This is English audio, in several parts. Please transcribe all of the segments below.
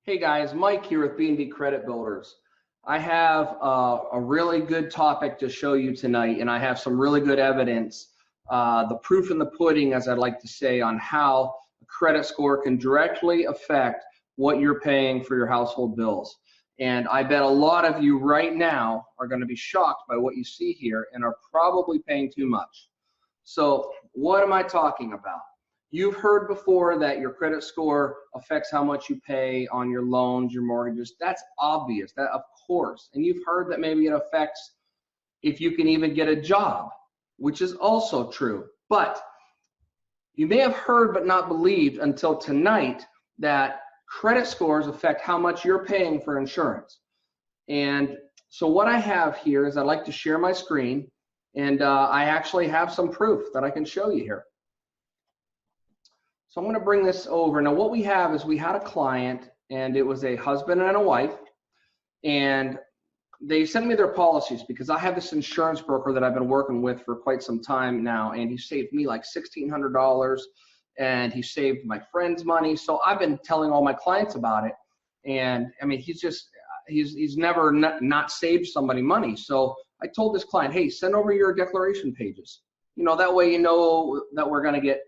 Hey guys, Mike here with BNB Credit Builders. I have a really good topic to show you tonight, and I have some really good evidence, the proof in the pudding, as I'd like to say, on how a credit score can directly affect what you're paying for your household bills. And I bet a lot of you right now are going to be shocked by what you see here and are probably paying too much. So what am I talking about? You've heard before that your credit score affects how much you pay on your loans, your mortgages. That's obvious, that of course. And you've heard that maybe it affects if you can even get a job, which is also true. But you may have heard but not believed until tonight that credit scores affect how much you're paying for insurance. And so what I have here is I'd like to share my screen, and I actually have some proof that I can show you here. So I'm going to bring this over. Now what we have is we had a client, and it was a husband and a wife, and they sent me their policies because I have this insurance broker that I've been working with for quite some time now, and he saved me like $1,600, and he saved my friends money. So I've been telling all my clients about it, and I mean, he's never not saved somebody money. So I told this client, hey, send over your declaration pages. You know, that way you know that we're going to get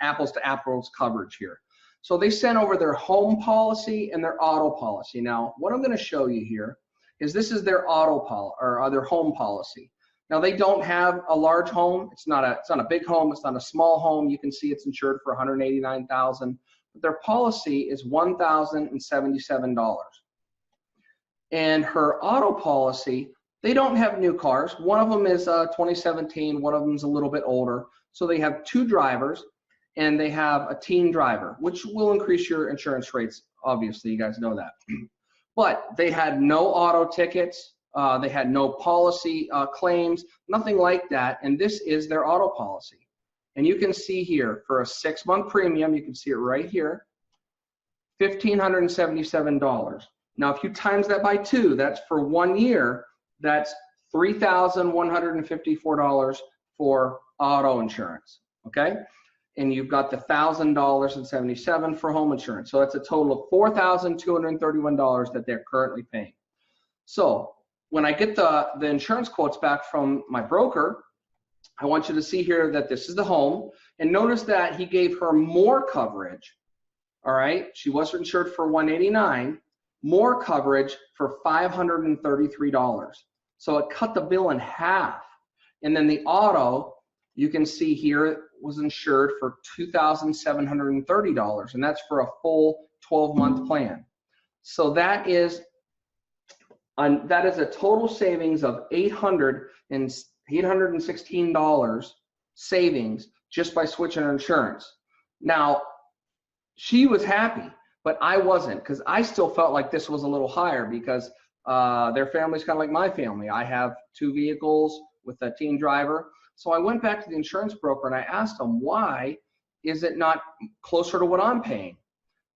apples to apples coverage here. So they sent over their home policy and their auto policy. Now, what I'm going to show you here is this is their auto policy or their home policy. Now they don't have a large home. It's not a big home. It's not a small home. You can see it's insured for $189,000. But their policy is $1,077. And her auto policy, they don't have new cars. One of them is 2017. One of them is a little bit older. So they have 2 drivers, and they have a teen driver, which will increase your insurance rates. Obviously, you guys know that. But they had no auto tickets. They had no policy claims, nothing like that. And this is their auto policy. And you can see here for a 6-month premium, you can see it right here, $1,577. Now, if you times that by 2, that's for 1 year. That's $3,154 for auto insurance, okay? And you've got the $1,000.77 for home insurance. So that's a total of $4,231 that they're currently paying. So when I get the insurance quotes back from my broker, I want you to see here that this is the home. And notice that he gave her more coverage, all right? She was insured for $189, more coverage for $533. So it cut the bill in half. And then the auto, you can see here, was insured for $2,730, and that's for a full 12-month plan. So that is a total savings of $816 savings just by switching her insurance. Now, she was happy, but I wasn't, because I still felt like this was a little higher because their family's kind of like my family. I have 2 vehicles with a teen driver. So I went back to the insurance broker and I asked him, why is it not closer to what I'm paying?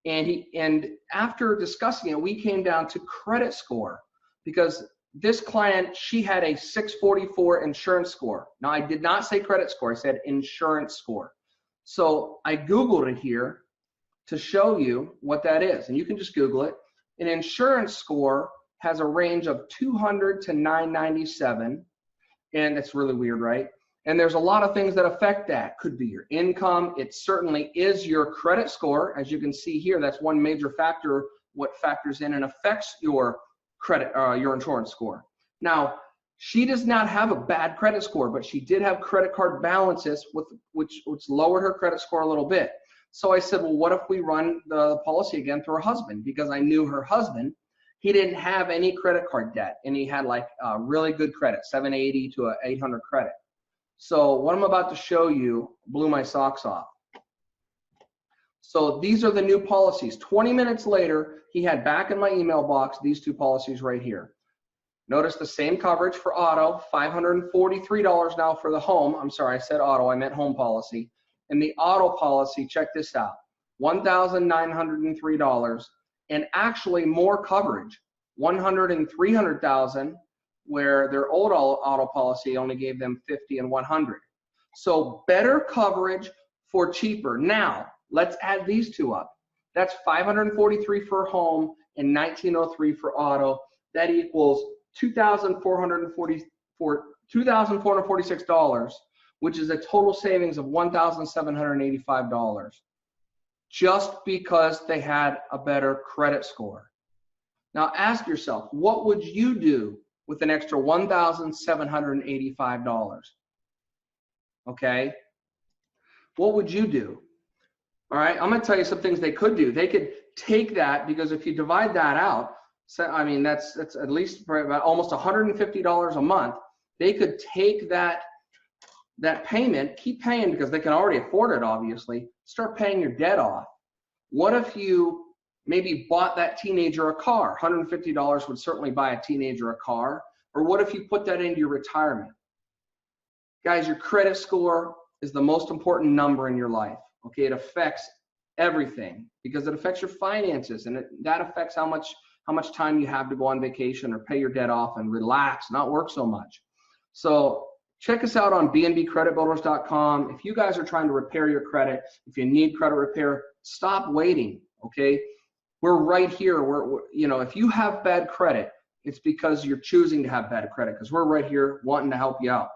And after discussing it, we came down to credit score, because this client, she had a 644 insurance score. Now, I did not say credit score, I said insurance score. So I Googled it here to show you what that is. And you can just Google it. An insurance score has a range of 200 to 997. And it's really weird, right? And there's a lot of things that affect that. Could be your income. It certainly is your credit score. As you can see here, that's one major factor, what factors in and affects your credit, your insurance score. Now, she does not have a bad credit score, but she did have credit card balances, which lowered her credit score a little bit. So I said, well, what if we run the policy again through her husband? Because I knew her husband, he didn't have any credit card debt, and he had like really good credit, 780 to 800 credit. So what I'm about to show you blew my socks off. So these are the new policies. 20 minutes later, he had back in my email box these 2 policies right here. Notice the same coverage for auto, $543 now for the home. I'm sorry, I said auto, I meant home policy. And the auto policy, check this out, $1,903, and actually more coverage, $100,000 and $300,000, where their old auto policy only gave them $50,000 and $100,000. So better coverage for cheaper. Now, let's add these two up. That's $543 for home and $1,903 for auto. That equals $2,446, which is a total savings of $1,785, just because they had a better credit score. Now ask yourself, what would you do with an extra $1,785? Okay, what would you do? All right, I'm going to tell you some things they could do. They could take that, because if you divide that out, so, I mean, that's at least about almost $150 a month. They could take that payment, keep paying because they can already afford it, obviously, start paying your debt off. What if you maybe bought that teenager a car? $150 would certainly buy a teenager a car. Or what if you put that into your retirement? Guys, your credit score is the most important number in your life. Okay, it affects everything because it affects your finances, and that affects how much time you have to go on vacation or pay your debt off and relax, not work so much. So check us out on bnbcreditbuilders.com. If you guys are trying to repair your credit, if you need credit repair, stop waiting. Okay, we're right here. You know, if you have bad credit, it's because you're choosing to have bad credit, because we're right here wanting to help you out.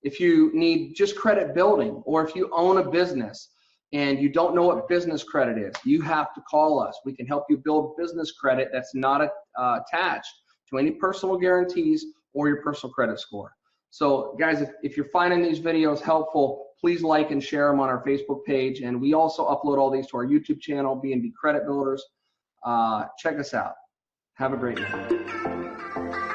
If you need just credit building, or if you own a business and you don't know what business credit is, you have to call us. We can help you build business credit that's not attached to any personal guarantees or your personal credit score. So guys, if you're finding these videos helpful, please like and share them on our Facebook page. And we also upload all these to our YouTube channel, BNB Credit Builders. Check us out. Have a great night.